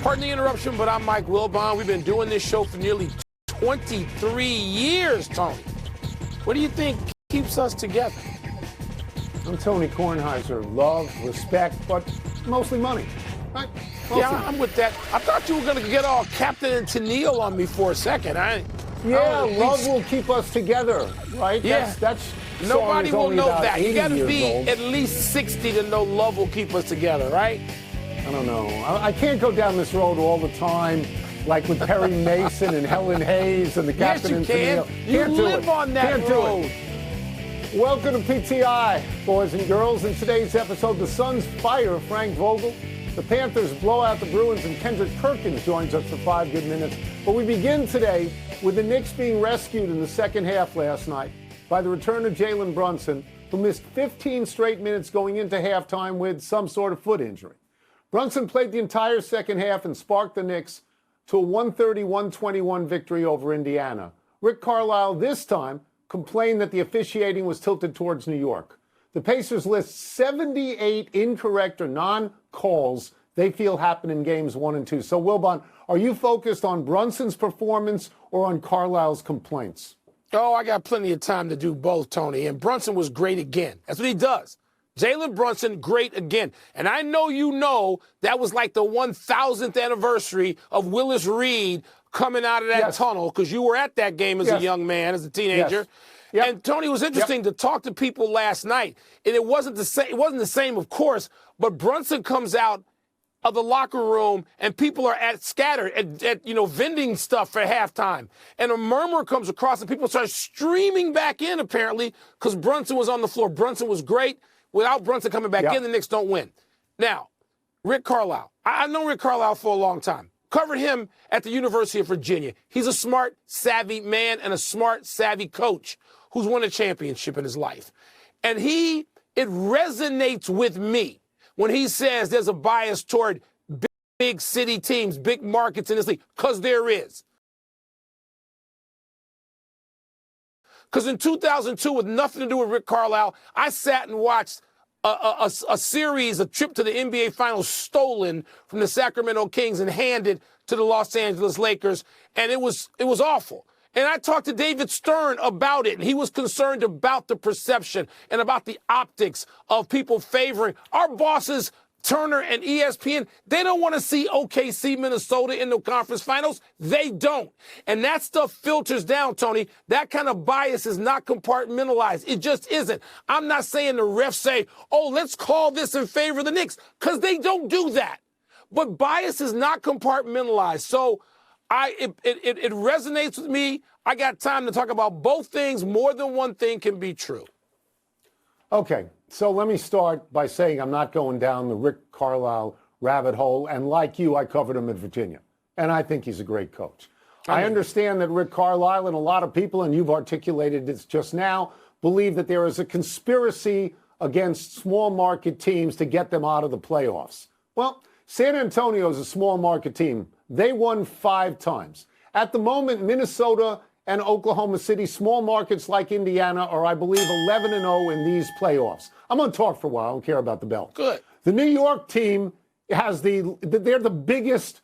Pardon the interruption, but I'm Mike Wilbon. We've been doing this show for nearly 23 years, Tony. What do you think keeps us together? I'm Tony Kornheiser. Love, respect, but mostly money. Right? Mostly. Yeah, I'm with that. I thought you were going to get all Captain and Tennille on me for a second. Love will keep us together, right? Yeah. That's Nobody will know that. You got to be old. at least 60 to know love will keep us together, right? I don't know. I can't go down this road all the time, like with Perry Mason and Helen Hayes and the Captain and Tennille. You live on that road. Welcome to PTI, boys and girls. In today's episode, the Suns fire Frank Vogel, the Panthers blow out the Bruins, and Kendrick Perkins joins us for 5 good minutes. But we begin today with the Knicks being rescued in the second half last night by the return of Jalen Brunson, who missed 15 straight minutes going into halftime with some sort of foot injury. Brunson played the entire second half and sparked the Knicks to a 130-121 victory over Indiana. Rick Carlisle this time complained that the officiating was tilted towards New York. The Pacers list 78 incorrect or non-calls they feel happen in games 1 and 2. So, Wilbon, are you focused on Brunson's performance or on Carlisle's complaints? Oh, I got plenty of time to do both, Tony. And Brunson was great again. That's what he does. Jalen Brunson, great again. And I know you know that was like the 1,000th anniversary of Willis Reed coming out of that tunnel, because you were at that game as a young man, as a teenager. Yep. And Tony, it was interesting to talk to people last night. And it wasn't the same. It wasn't the same, of course. But Brunson comes out of the locker room and people are scattered at vending stuff for halftime. And a murmur comes across and people start streaming back in, apparently, because Brunson was on the floor. Brunson was great. Without Brunson coming back in, the Knicks don't win. Now, Rick Carlisle. I've known Rick Carlisle for a long time. Covered him at the University of Virginia. He's a smart, savvy man and a smart, savvy coach who's won a championship in his life. And it resonates with me when he says there's a bias toward big city teams, big markets in this league, because there is. Because in 2002, with nothing to do with Rick Carlisle, I sat and watched a series, a trip to the NBA Finals stolen from the Sacramento Kings and handed to the Los Angeles Lakers, and it was awful. And I talked to David Stern about it, and he was concerned about the perception and about the optics of people favoring our bosses, Turner and ESPN. They don't want to see OKC, Minnesota in the conference finals. They don't. And that stuff filters down, Tony. That kind of bias is not compartmentalized. It just isn't. I'm not saying the refs say, oh, let's call this in favor of the Knicks, because they don't do that. But bias is not compartmentalized. So it resonates with me. I got time to talk about both things. More than one thing can be true. Okay, so let me start by saying I'm not going down the Rick Carlisle rabbit hole. And like you, I covered him at Virginia. And I think he's a great coach. I understand that Rick Carlisle and a lot of people, and you've articulated this just now, believe that there is a conspiracy against small market teams to get them out of the playoffs. Well, San Antonio is a small market team. They won 5 times. At the moment, Minnesota and Oklahoma City, small markets like Indiana, are, I believe, 11-0 in these playoffs. I'm going to talk for a while. I don't care about the belt. Good. The New York team they're the biggest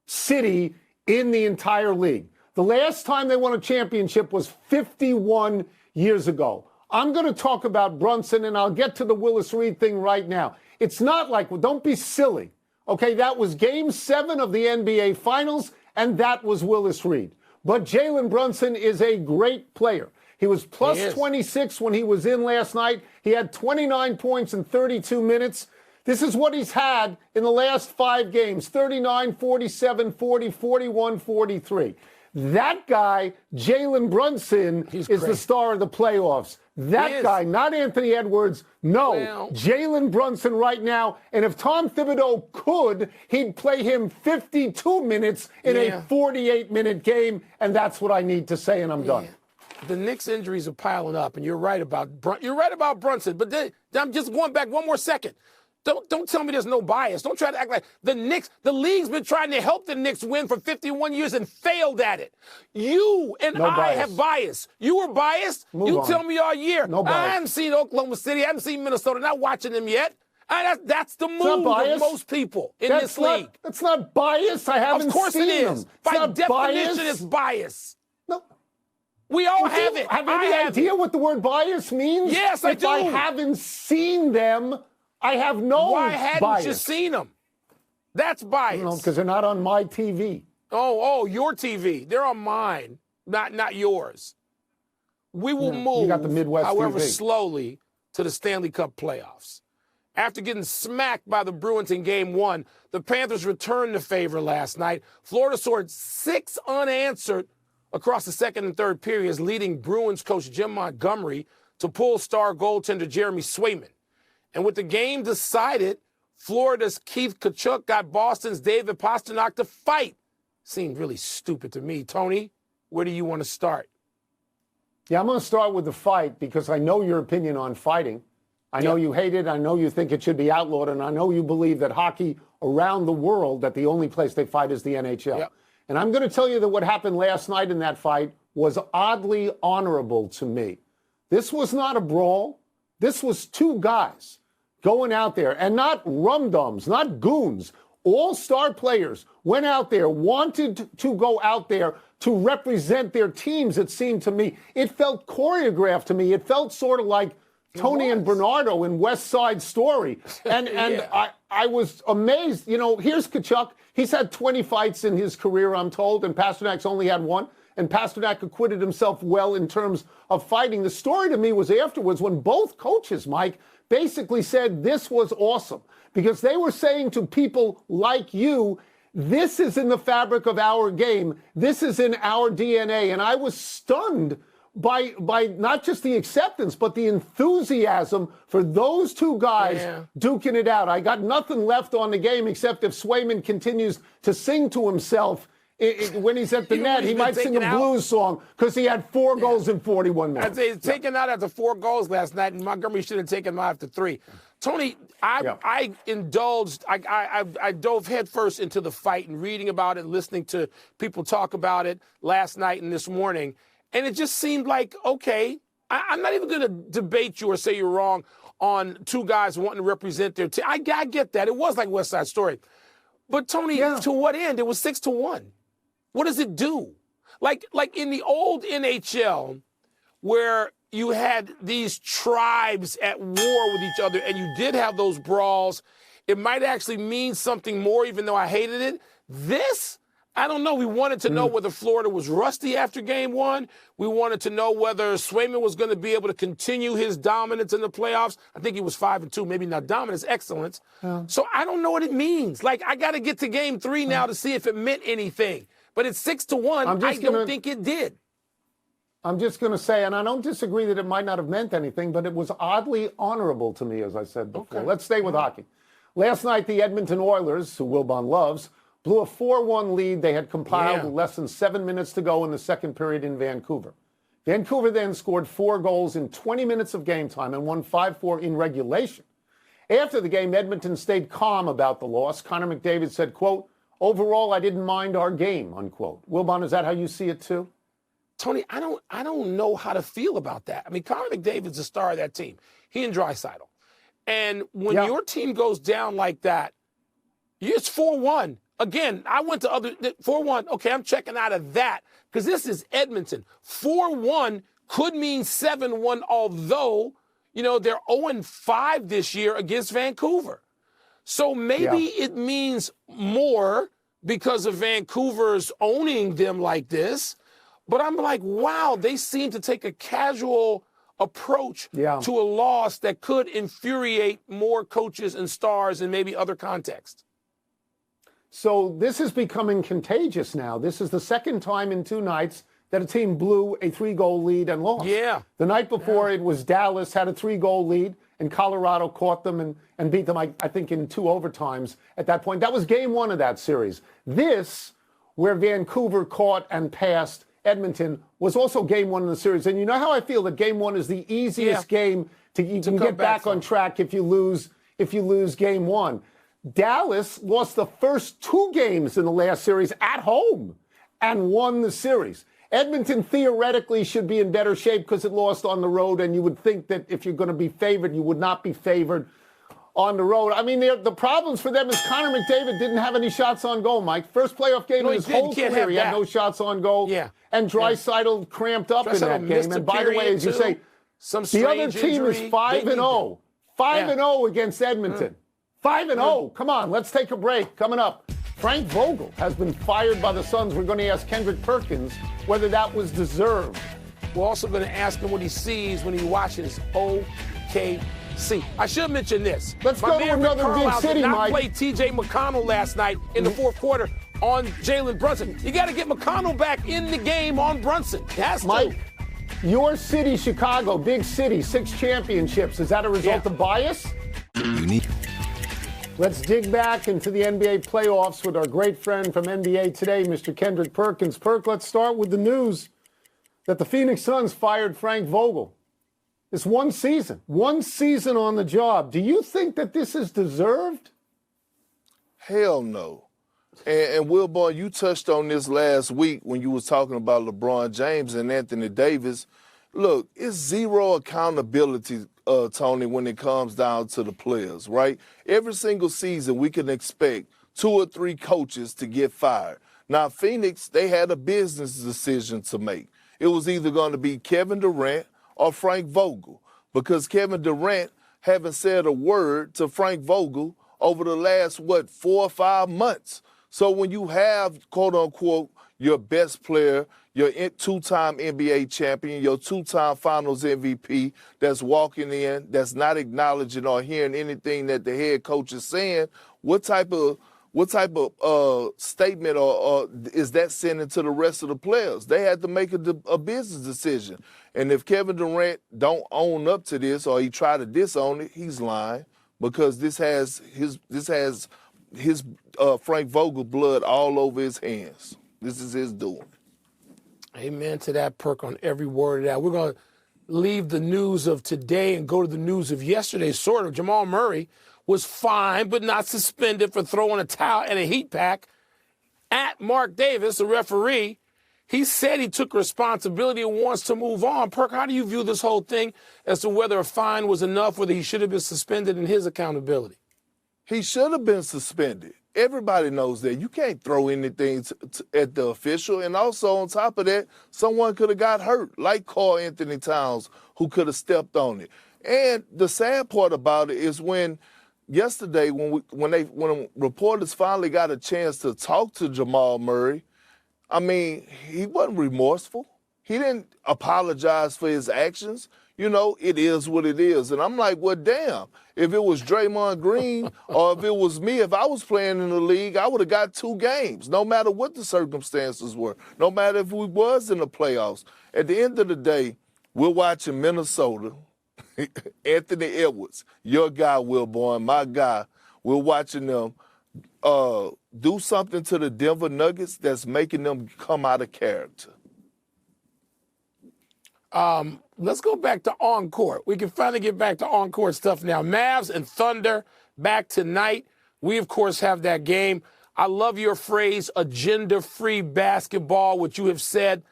city in the entire league. The last time they won a championship was 51 years ago. I'm going to talk about Brunson, and I'll get to the Willis Reed thing right now. It's not like, well, don't be silly. Okay, that was Game 7 of the NBA Finals, and that was Willis Reed. But Jalen Brunson is a great player. He was plus 26 when he was in last night. He had 29 points in 32 minutes. This is what he's had in the last 5 games, 39, 47, 40, 41, 43. That guy, Jalen Brunson, is the star of the playoffs. That guy, not Anthony Edwards. No, Jalen Brunson right now. And if Tom Thibodeau could, he'd play him 52 minutes in a 48-minute game. And that's what I need to say, and I'm done. The Knicks injuries are piling up, and you're right about Brunson. But I'm just going back one more second. Don't tell me there's no bias. Don't try to act like the league's been trying to help the Knicks win for 51 years and failed at it. You and I have bias. You were biased. You tell me all year. No bias. I haven't seen Oklahoma City. I haven't seen Minnesota. Not watching them yet. That's the move of most people in this league. That's not bias. I haven't seen them. Of course it is. By definition, it's bias. No. We all have it. Have any idea what the word bias means? Yes, I do. If I haven't seen them, I have no bias. Why hadn't you seen them? That's bias. No, because they're not on my TV. Oh, your TV. They're on mine, not yours. We will move, you got the Midwest however, TV. slowly to the Stanley Cup playoffs. After getting smacked by the Bruins in Game 1, the Panthers returned the favor last night. Florida scored 6 unanswered across the second and third periods, leading Bruins coach Jim Montgomery to pull star goaltender Jeremy Swayman. And with the game decided, Florida's Keith Tkachuk got Boston's David Pastrnak to fight. Seemed really stupid to me. Tony, where do you want to start? Yeah, I'm going to start with the fight because I know your opinion on fighting. I know you hate it. I know you think it should be outlawed. And I know you believe that hockey around the world, that the only place they fight is the NHL. Yep. And I'm going to tell you that what happened last night in that fight was oddly honorable to me. This was not a brawl. This was 2 guys going out there, and not rum-dums, not goons. All-star players went out there, wanted to go out there to represent their teams, it seemed to me. It felt choreographed to me. It felt sort of like Tony and Bernardo in West Side Story. And I was amazed. You know, here's Tkachuk. He's had 20 fights in his career, I'm told, and Pasternak's only had 1. And Pastrnak acquitted himself well in terms of fighting. The story to me was afterwards when both coaches, Mike, basically said this was awesome because they were saying to people like you, this is in the fabric of our game. This is in our DNA. And I was stunned by not just the acceptance, but the enthusiasm for those 2 guys duking it out. I got nothing left on the game except if Swayman continues to sing to himself when he's at the net, he might sing a blues song because he had 4 goals in 41 minutes. I'd say he's taken out after 4 goals last night, and Montgomery should have taken him out after 3. Tony, I indulged, I dove headfirst into the fight and reading about it, listening to people talk about it last night and this morning, and it just seemed like, okay, I'm not even going to debate you or say you're wrong on 2 guys wanting to represent their team. I get that. It was like West Side Story. But, Tony, to what end? It was 6-1. What does it do? Like in the old NHL, where you had these tribes at war with each other and you did have those brawls, it might actually mean something more, even though I hated it. This, I don't know. We wanted to know whether Florida was rusty after Game 1. We wanted to know whether Swayman was going to be able to continue his dominance in the playoffs. I think he was 5-2, maybe not dominance, excellence. So I don't know what it means. Like, I got to get to Game 3 now to see if it meant anything. But it's 6-1. I don't think it did. I'm just going to say, and I don't disagree that it might not have meant anything, but it was oddly honorable to me, as I said before. Okay. Let's stay with hockey. Last night, the Edmonton Oilers, who Wilbon loves, blew a 4-1 lead they had compiled with less than 7 minutes to go in the second period in Vancouver. Vancouver then scored 4 goals in 20 minutes of game time and won 5-4 in regulation. After the game, Edmonton stayed calm about the loss. Connor McDavid said, quote, "Overall, I didn't mind our game," unquote. Wilbon, is that how you see it too? Tony, I don't know how to feel about that. I mean, Connor McDavid's the star of that team. He and Draisaitl. And when your team goes down like that, it's 4-1. Again, I went to other 4-1. Okay, I'm checking out of that because this is Edmonton. 4-1 could mean 7-1, although, you know, they're 0-5 this year against Vancouver. So maybe it means more because of Vancouver's owning them like this. But I'm like, wow, they seem to take a casual approach to a loss that could infuriate more coaches and stars in maybe other contexts. So this is becoming contagious now. This is the second time in 2 nights that a team blew a 3-goal lead and lost. Yeah. The night before it was Dallas had a 3-goal lead and Colorado caught them and beat them, I think, in 2 overtimes at that point. That was game 1 of that series. This, where Vancouver caught and passed Edmonton, was also game 1 in the series. And you know how I feel that game 1 is the easiest game to get back on track if you lose game 1. Dallas lost the first 2 games in the last series at home and won the series. Edmonton theoretically should be in better shape because it lost on the road, and you would think that if you're going to be favored, you would not be favored. on the road. I mean, the problems for them is Connor McDavid didn't have any shots on goal, Mike. First playoff game in his whole career, he had no shots on goal. Yeah. And Draisaitl cramped up in that game. And by the way, as you say, the other team is 5-0. 5-0 against Edmonton. 5-0. Come on, let's take a break. Coming up, Frank Vogel has been fired by the Suns. We're going to ask Kendrick Perkins whether that was deserved. We're also going to ask him what he sees when he watches OKC. I should mention this. Let's go to another big city, Mike. Played T.J. McConnell last night in the fourth quarter on Jalen Brunson. You got to get McConnell back in the game on Brunson. He has to. Mike, your city, Chicago, big city, 6 championships. Is that a result of bias? Let's dig back into the NBA playoffs with our great friend from NBA Today, Mr. Kendrick Perkins. Perk, let's start with the news that the Phoenix Suns fired Frank Vogel. It's one season on the job. Do you think that this is deserved? Hell no. And Wilborn, you touched on this last week when you was talking about LeBron James and Anthony Davis. Look, it's zero accountability, Tony, when it comes down to the players, right? Every single season we can expect 2 or 3 coaches to get fired. Now, Phoenix, they had a business decision to make. It was either going to be Kevin Durant or Frank Vogel, because Kevin Durant haven't said a word to Frank Vogel over the last, 4 or 5 months. So when you have, quote unquote, your best player, your 2-time NBA champion, your 2-time Finals MVP that's walking in, that's not acknowledging or hearing anything that the head coach is saying, what type of statement or is that sending to the rest of the players? They had to make a business decision. And if Kevin Durant don't own up to this or he try to disown it, he's lying, because this has his Frank Vogel blood all over his hands. This is his doing. Amen to that, Perk, on every word of that. We're going to leave the news of today and go to the news of yesterday, sort of. Jamal Murray was fined but not suspended for throwing a towel and a heat pack at Mark Davis, the referee. He said he took responsibility and wants to move on. Perk, how do you view this whole thing as to whether a fine was enough, whether he should have been suspended in his accountability? He should have been suspended. Everybody knows that. You can't throw anything at the official. And also, on top of that, someone could have got hurt, like Karl Anthony Towns, who could have stepped on it. And the sad part about it is yesterday, when reporters finally got a chance to talk to Jamal Murray, I mean, he wasn't remorseful. He didn't apologize for his actions. You know, it is what it is. And I'm like, well, damn, if it was Draymond Green or if it was me, if I was playing in the league, I would have got 2 games, no matter what the circumstances were, no matter if we was in the playoffs. At the end of the day, we're watching Minnesota, Anthony Edwards, your guy, Wilborn, my guy, we're watching them do something to the Denver Nuggets that's making them come out of character. Let's go back to on-court. We can finally get back to on-court stuff now. Mavs and Thunder back tonight. We, of course, have that game. I love your phrase, agenda-free basketball, which you have said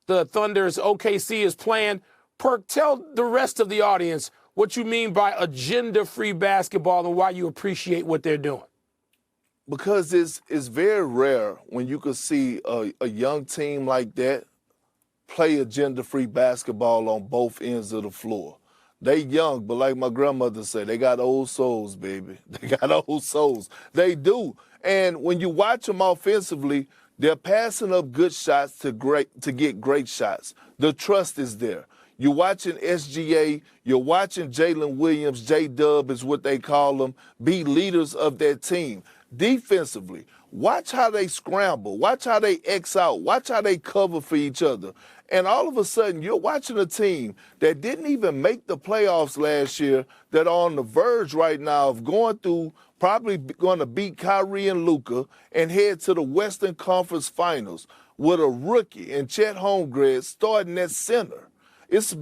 the Thunder's OKC is playing. Perk, tell the rest of the audience what you mean by agenda-free basketball and why you appreciate what they're doing. Because it's very rare when you could see a young team like that play agenda-free basketball on both ends of the floor. They young, but like my grandmother said, they got old souls, baby. They got old souls. They do. And when you watch them offensively, they're passing up good shots to get great shots. The trust is there. You're watching SGA, you're watching Jalen Williams, J-Dub is what they call them, be leaders of their team. Defensively, watch how they scramble, watch how they X out, watch how they cover for each other. And all of a sudden, you're watching a team that didn't even make the playoffs last year, that are on the verge right now of going through, probably going to beat Kyrie and Luka and head to the Western Conference Finals with a rookie and Chet Holmgren starting at center. It's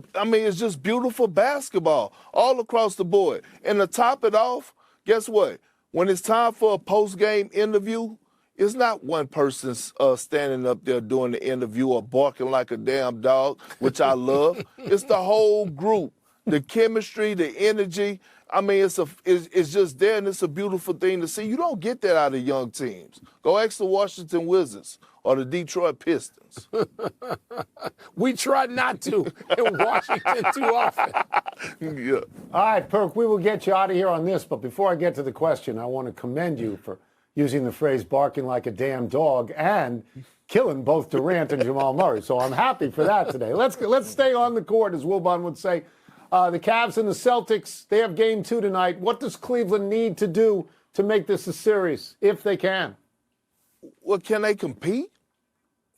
just beautiful basketball all across the board. And to top it off, guess what? When it's time for a post-game interview, it's not one person standing up there doing the interview or barking like a damn dog, which I love. It's the whole group, the chemistry, the energy. I mean, it's just there, and it's a beautiful thing to see. You don't get that out of young teams. Go ask the Washington Wizards or the Detroit Pistons. We try not to in Washington too often. Yeah. All right, Perk, we will get you out of here on this, but before I get to the question, I want to commend you for using the phrase barking like a damn dog and killing both Durant and Jamal Murray. So I'm happy for that today. Let's stay on the court, as Wilbon would say. The Cavs and the Celtics, they have game 2 tonight. What does Cleveland need to do to make this a series, if they can? Well, can they compete?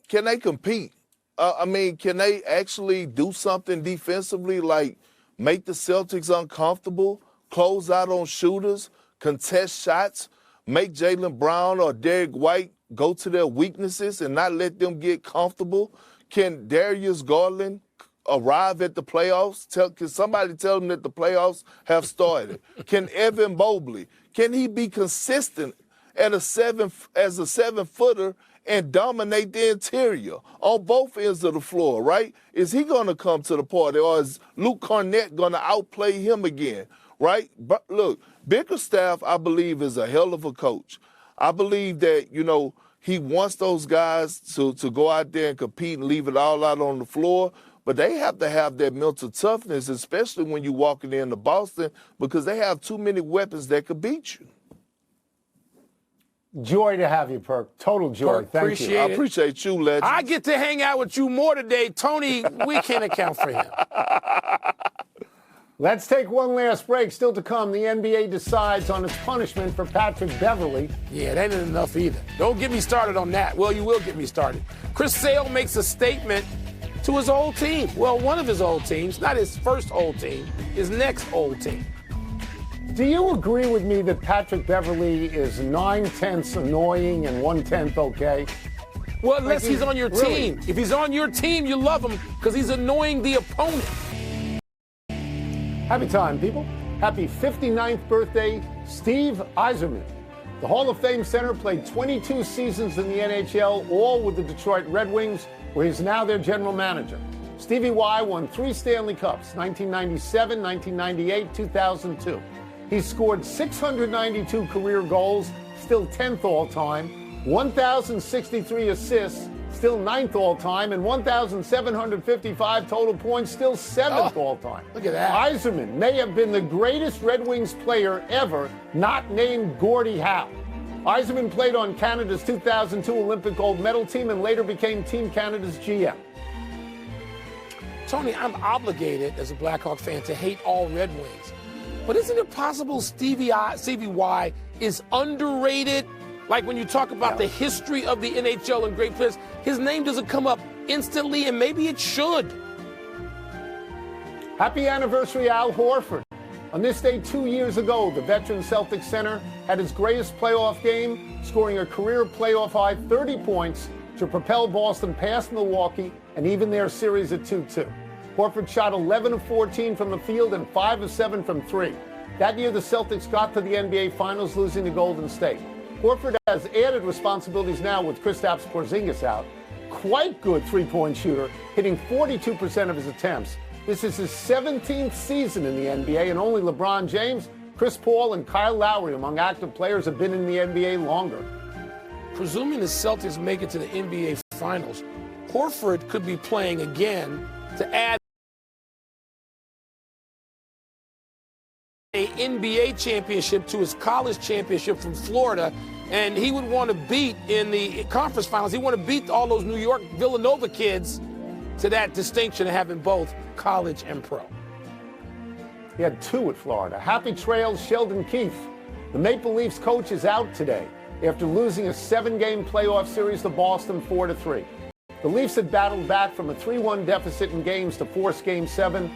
Can they compete? I mean, can they actually do something defensively, like make the Celtics uncomfortable, close out on shooters, contest shots, make Jaylen Brown or Derek White go to their weaknesses and not let them get comfortable? Can Darius Garland arrive at the playoffs? Can somebody tell them that the playoffs have started? Can Evan Mobley, can he be consistent as a 7-footer and dominate the interior on both ends of the floor, right? Is he going to come to the party, or is Luke Cornett going to outplay him again, right? But look, Bickerstaff, I believe, is a hell of a coach. I believe that, he wants those guys to go out there and compete and leave it all out on the floor. But they have to have that mental toughness, especially when you're walking into Boston, because they have too many weapons that could beat you. Joy to have you, Perk. Total joy. Perk, Thank you. I appreciate you, legend. I get to hang out with you more today. Tony, we can't account for him. Let's take one last break. Still to come, the NBA decides on its punishment for Patrick Beverley. Yeah, that ain't enough either. Don't get me started on that. Well, you will get me started. Chris Sale makes a statement to his old team. Well, one of his old teams, not his first old team, his next old team. Do you agree with me that Patrick Beverley is 9/10 annoying and 1/10 okay? Well, unless he's on your really? team. If he's on your team, you love him because he's annoying the opponent. Happy time, people. Happy 59th birthday, Steve Yzerman. The Hall of Fame center played 22 seasons in the NHL, all with the Detroit Red Wings, where he's now their general manager. Stevie Y won 3 Stanley Cups, 1997, 1998, 2002. He scored 692 career goals, still 10th all-time, 1,063 assists, still 9th all-time, and 1,755 total points, still 7th all-time. Look at that. Yzerman may have been the greatest Red Wings player ever, not named Gordie Howe. Yzerman played on Canada's 2002 Olympic gold medal team and later became Team Canada's GM. Tony, I'm obligated as a Blackhawk fan to hate all Red Wings. But isn't it possible Stevie Y is underrated? Like when you talk about the history of the NHL and great players, his name doesn't come up instantly, and maybe it should. Happy anniversary, Al Horford. On this day 2 years ago, the veteran Celtics center had his greatest playoff game, scoring a career playoff high 30 points to propel Boston past Milwaukee and even their series at 2-2. Horford shot 11 of 14 from the field and 5 of 7 from 3. That year, the Celtics got to the NBA Finals, losing to Golden State. Horford has added responsibilities now with Kristaps Porzingis out. Quite good three-point shooter, hitting 42% of his attempts. This is his 17th season in the NBA, and only LeBron James, Chris Paul, and Kyle Lowry among active players have been in the NBA longer. Presuming the Celtics make it to the NBA Finals, Horford could be playing again to add an NBA championship to his college championship from Florida, and he would want to beat in the conference finals. He would want to beat all those New York Villanova kids to that distinction of having both college and pro. He had 2 at Florida. Happy trails, Sheldon Keefe. The Maple Leafs coach is out today after losing a 7-game playoff series to Boston 4-3. The Leafs had battled back from a 3-1 deficit in games to force Game 7,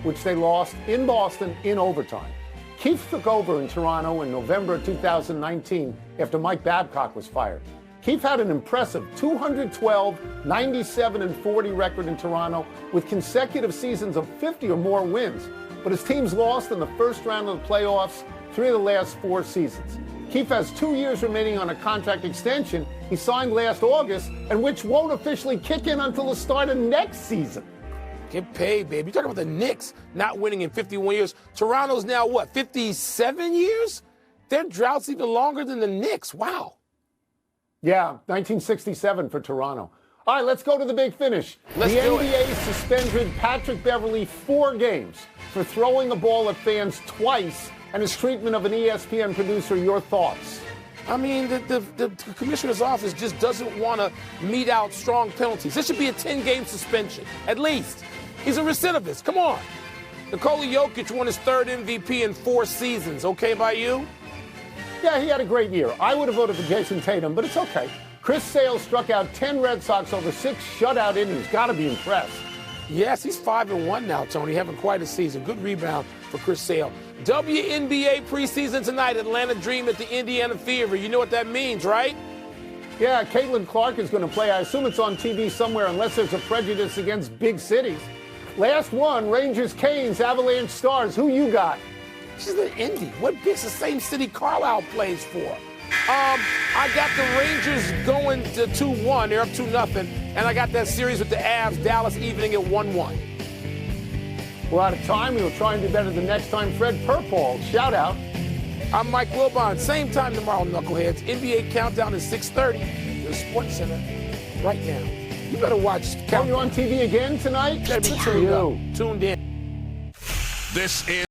which they lost in Boston in overtime. Keefe took over in Toronto in November of 2019 after Mike Babcock was fired. Keefe had an impressive 212, 97, and 40 record in Toronto with consecutive seasons of 50 or more wins. But his teams lost in the first round of the playoffs 3 of the last 4 seasons. Keefe has 2 years remaining on a contract extension he signed last August and which won't officially kick in until the start of next season. Get paid, baby. You're talking about the Knicks not winning in 51 years. Toronto's now, what, 57 years? Their drought's even longer than the Knicks. Wow. Yeah, 1967 for Toronto. All right, let's go to the big finish. Let's the do NBA suspended Patrick Beverley 4 games for throwing a ball at fans twice and his treatment of an ESPN producer. Your thoughts? I mean, the commissioner's office just doesn't want to mete out strong penalties. This should be a 10-game suspension, at least. He's a recidivist. Come on. Nikola Jokic won his 3rd MVP in 4 seasons. Okay by you? Yeah, he had a great year. I would have voted for Jason Tatum, but it's okay. Chris Sale struck out 10 Red Sox over 6 shutout innings. Got to be impressed. Yes, he's 5-1 now, Tony. Having quite a season. Good rebound for Chris Sale. WNBA preseason tonight. Atlanta Dream at the Indiana Fever. You know what that means, right? Yeah, Caitlin Clark is going to play. I assume it's on TV somewhere unless there's a prejudice against big cities. Last one, Rangers, Canes, Avalanche Stars. Who you got? She's an Indy. What big's the same city Carlisle plays for? I got the Rangers going to 2-1. They're up 2-0. And I got that series with the Avs, Dallas evening at 1-1. We're out of time. We will try and do better the next time. Fred Purpall, shout out. I'm Mike Wilbon. Same time tomorrow, Knuckleheads. NBA Countdown is 6:30. The Sports Center right now. You better watch Countdown. Are you on TV again tonight? Tuned in. This is